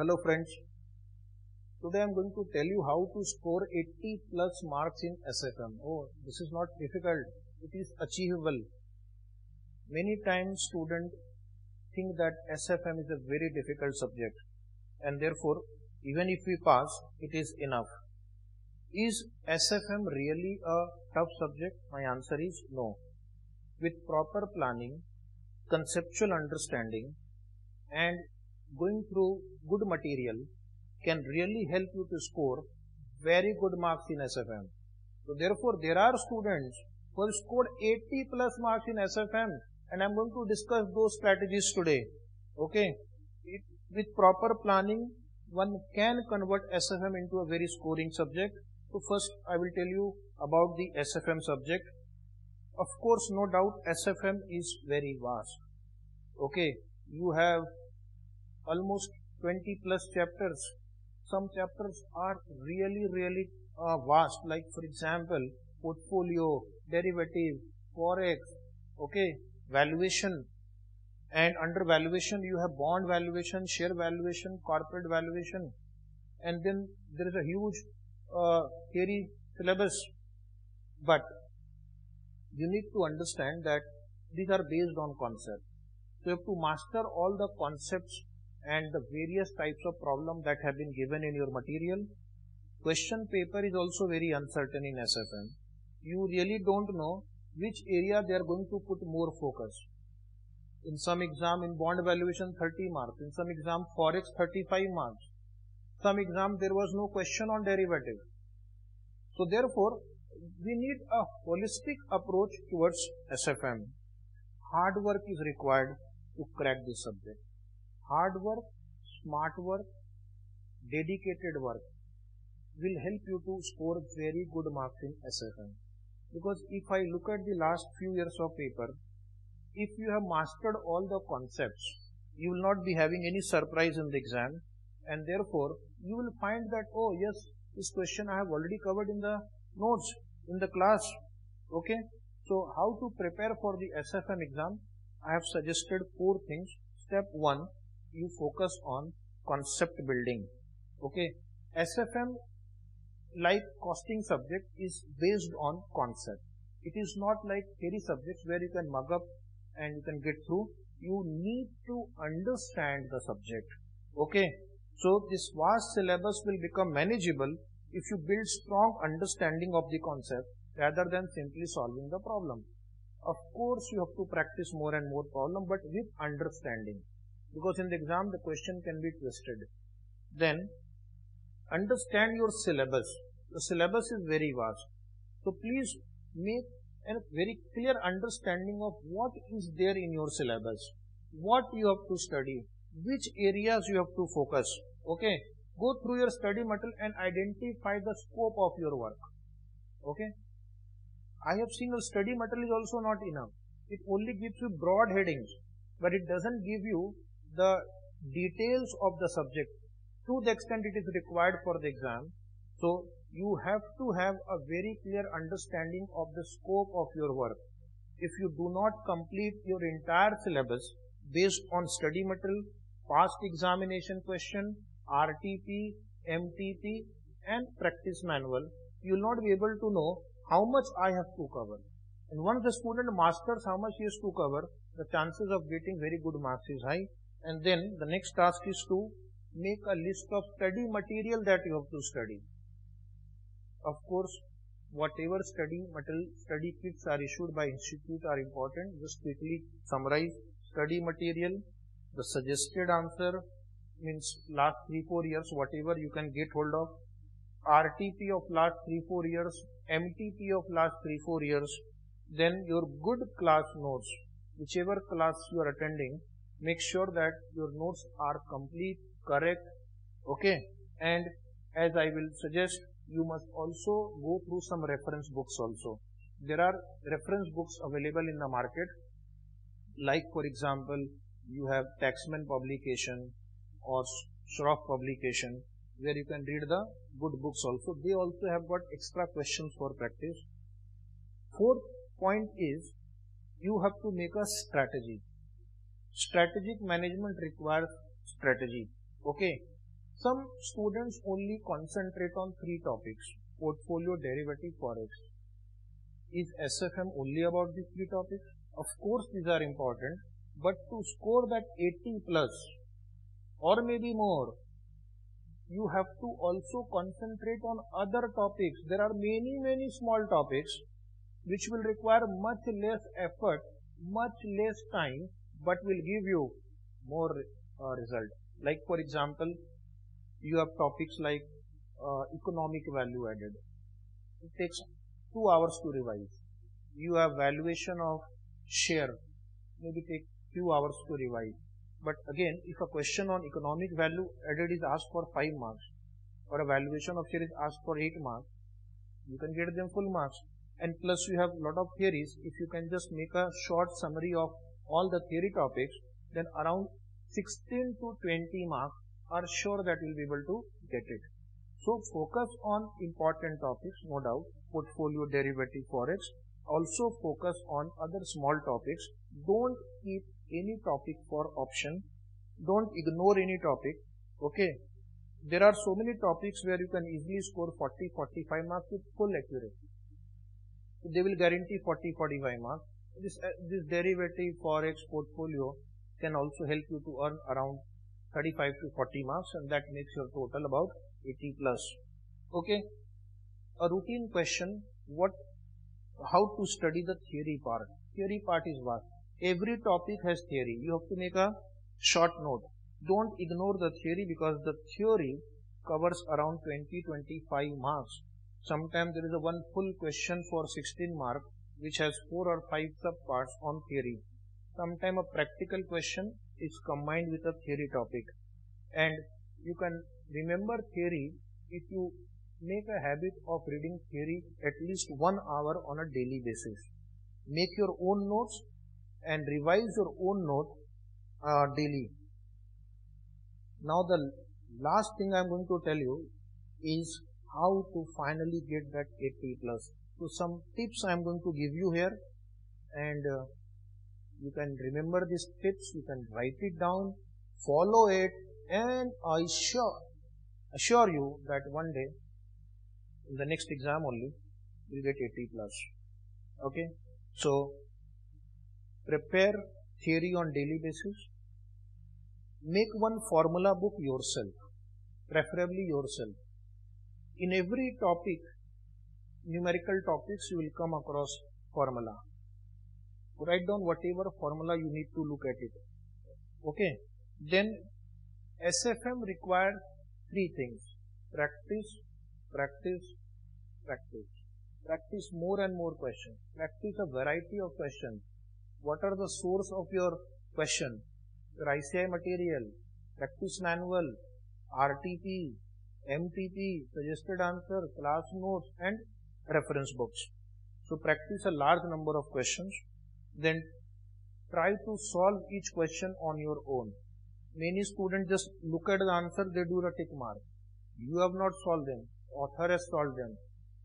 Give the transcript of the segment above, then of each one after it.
Hello friends, today I am going to tell you how to score 80 plus marks in SFM. Oh, this is not difficult, it is achievable. Many times students think that SFM is a very difficult subject and therefore even if we pass, it is enough. Is SFM really a tough subject? My answer is no. With proper planning, conceptual understanding and going through good material can really help you to score very good marks in SFM. So therefore there are students who have scored 80 plus marks in SFM and I am going to discuss those strategies today. Okay. With proper planning one can convert SFM into a very scoring subject. So first I will tell you about the SFM subject. Of course no doubt SFM is very vast. Okay. You have almost 20 plus chapters. Some chapters are really vast, like for example portfolio, derivative, forex, okay, valuation, and under valuation you have bond valuation, share valuation, corporate valuation, and then there is a huge theory syllabus. But you need to understand that these are based on concept. So you have to master all the concepts and the various types of problem that have been given in your material. Question paper is also very uncertain in SFM. You really don't know which area they are going to put more focus. In some exam in bond valuation 30 marks, in some exam forex 35 marks, some exam there was no question on derivative. So therefore we need a holistic approach towards SFM. Hard work is required to crack this subject. Hard work, smart work, dedicated work will help you to score very good marks in SFM. Because if I look at the last few years of paper, if you have mastered all the concepts, you will not be having any surprise in the exam, and therefore you will find that, oh yes, this question I have already covered in the notes, in the class. Okay. So how to prepare for the SFM exam? I have suggested 4 things. Step 1, you focus on concept building. Okay. SFM, like costing subject, is based on concept. It is not like theory subjects where you can mug up and you can get through. You need to understand the subject. Okay. So this vast syllabus will become manageable if you build strong understanding of the concept rather than simply solving the problem. Of course you have to practice more and more problem, but with understanding. Because in the exam the question can be twisted. Then understand your syllabus. The syllabus is very vast. So please make a very clear understanding of what is there in your syllabus, what you have to study, which areas you have to focus. Okay. Go through your study material and identify the scope of your work. Okay. I have seen a study material is also not enough. It only gives you broad headings, but it doesn't give you the details of the subject to the extent it is required for the exam. So you have to have a very clear understanding of the scope of your work. If you do not complete your entire syllabus based on study material, past examination question, RTP, MTP and practice manual, you will not be able to know how much I have to cover. And once the student masters how much he has to cover, the chances of getting very good marks is high. And then the next task is to make a list of study material that you have to study. Of course, whatever study material, study kits are issued by institute are important. Just quickly summarize: study material, the suggested answer, means last 3-4 years, whatever you can get hold of, RTP of last 3-4 years, MTP of last 3-4 years, then your good class notes, whichever class you are attending, make sure that your notes are complete, correct, okay, and as I will suggest, you must also go through some reference books also. There are reference books available in the market, like for example, you have Taxman publication or Schroff publication, where you can read the good books also. They also have got extra questions for practice. 4th point is, you have to make a strategy. Strategic management requires strategy. Okay. Some students only concentrate on 3 topics: portfolio, derivative, forex. Is SFM only about these 3 topics? Of course these are important, but to score that 80 plus or maybe more, you have to also concentrate on other topics. There are many small topics which will require much less effort, much less time, but will give you more result. Like for example, you have topics like economic value added. It takes 2 hours to revise. You have valuation of share, maybe take few hours to revise. But again, if a question on economic value added is asked for 5 marks, or a valuation of share is asked for 8 marks, you can get them full marks. And plus you have a lot of theories. If you can just make a short summary of all the theory topics, then around 16 to 20 marks are sure that you'll be able to get it. So focus on important topics, no doubt, portfolio, derivative, forex. Also focus on other small topics. Don't keep any topic for option. Don't ignore any topic. Okay. There are so many topics where you can easily score 40-45 marks with full accuracy. So they will guarantee 40-45 marks. This derivative, forex, portfolio can also help you to earn around 35 to 40 marks, and that makes your total about 80 plus. Okay. A routine question: how to study the theory part? Theory part is vast. Every topic has theory. You have to make a short note. Don't ignore the theory, because the theory covers around 20-25 marks. Sometimes there is a one full question for 16 marks which has 4 or 5 subparts on theory. Sometimes a practical question is combined with a theory topic. And you can remember theory if you make a habit of reading theory at least 1 hour on a daily basis. Make your own notes and revise your own note daily. Now the last thing I am going to tell you is how to finally get that 80 plus. So some tips I am going to give you here, and you can remember these tips, you can write it down, follow it, and I assure you that one day in the next exam only you will get 80 plus. Okay, so prepare theory on daily basis. Make one formula book yourself, preferably yourself. In every topic, numerical topics, you will come across formula. Write down whatever formula you need to look at it. Okay. Then SFM requires 3 things: practice, practice, practice. Practice more and more questions. Practice a variety of questions. What are the source of your question? Your ICI material, practice manual, RTP, MTP, suggested answer, class notes, and reference books. So practice a large number of questions. Then try to solve each question on your own. Many students just look at the answer, they do the tick mark. You have not solved them. Author has solved them.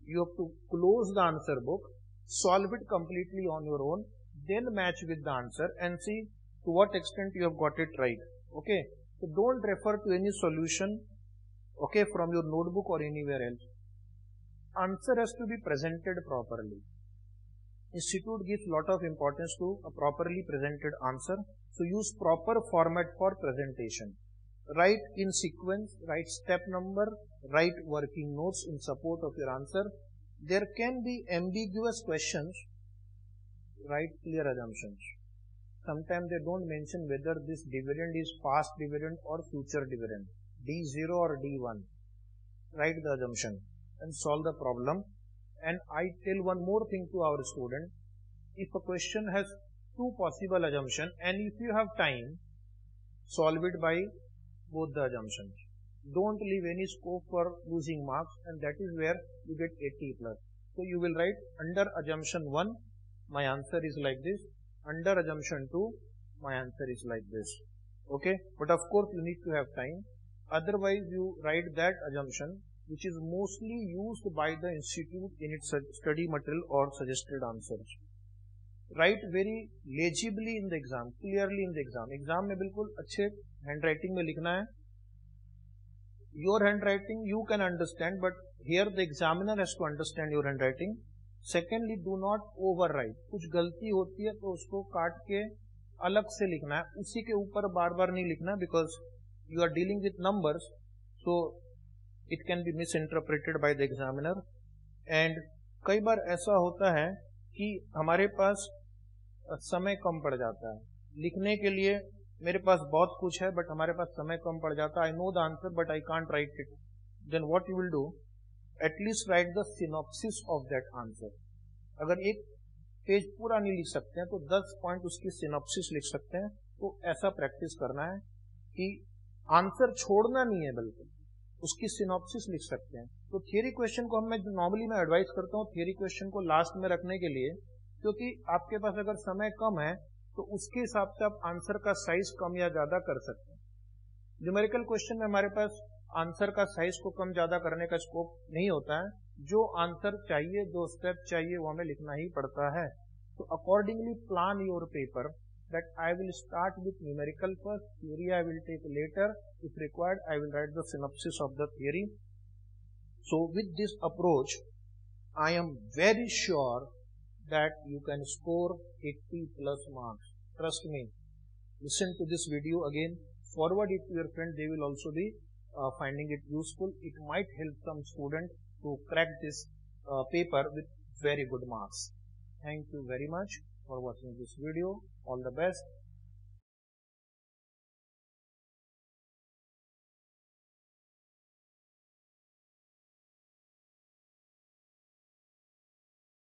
You have to close the answer book, solve it completely on your own, then match with the answer and see to what extent you have got it right. Okay. So don't refer to any solution, okay, from your notebook or anywhere else. Answer has to be presented properly. Institute gives lot of importance to a properly presented answer. So use proper format for presentation. Write in sequence, write step number, write working notes in support of your answer. There can be ambiguous questions. Write clear assumptions. Sometimes they don't mention whether this dividend is past dividend or future dividend, D0 or D1. Write the assumption and solve the problem. And I tell one more thing to our student: if a question has 2 possible assumptions and if you have time, solve it by both the assumptions. Don't leave any scope for losing marks, and that is where you get 80 plus. So you will write under assumption 1, my answer is like this. Under assumption 2, my answer is like this. Okay, but of course you need to have time. Otherwise you write that assumption which is mostly used by the institute in its study material or suggested answers. Write very legibly in the exam, clearly in the exam. Exam में बिल्कुल अच्छे handwriting में लिखना है. your handwriting you can understand, but here the examiner has to understand your handwriting. Secondly, do not overwrite. कुछ गलती होती है तो उसको काट के अलग से लिखना है, उसी के ऊपर बार बार नहीं लिखना, because you are dealing with numbers, so it can be misinterpreted by the examiner. And कई बार ऐसा होता है कि हमारे पास समय कम पड़ जाता है लिखने के लिए, मेरे पास बहुत कुछ है बट हमारे पास समय कम पड़ जाता है. I know the answer but I can't write it. Then what you will do, at least write the synopsis of that answer. अगर एक पेज पूरा नहीं लिख सकते हैं तो 10 पॉइंट उसकी सिनॉप्सिस लिख सकते हैं. तो ऐसा प्रैक्टिस करना है कि आंसर छोड़ना नहीं है बल्कि उसकी सिनॉप्सिस लिख सकते हैं. तो थियरी क्वेश्चन को मैं नॉर्मली मैं एडवाइस करता हूँ थियरी क्वेश्चन को लास्ट में रखने के लिए, क्योंकि आपके पास अगर समय कम है तो उसके हिसाब से आप आंसर का साइज कम या ज्यादा कर सकते हैं. न्यूमेरिकल क्वेश्चन में हमारे पास आंसर का साइज को कम ज्यादा करने का स्कोप नहीं होता है. जो आंसर चाहिए, जो स्टेप चाहिए वो हमें लिखना ही पड़ता है. तो accordingly plan your paper that I will start with numerical first, theory I will take later. If required, I will write the synopsis of the theory. So with this approach, I am very sure that you can score 80 plus marks. Trust me. Listen to this video again. Forward it to your friend. They will also be finding it useful. It might help some student to crack this paper with very good marks. Thank you very much for watching this video. All the best.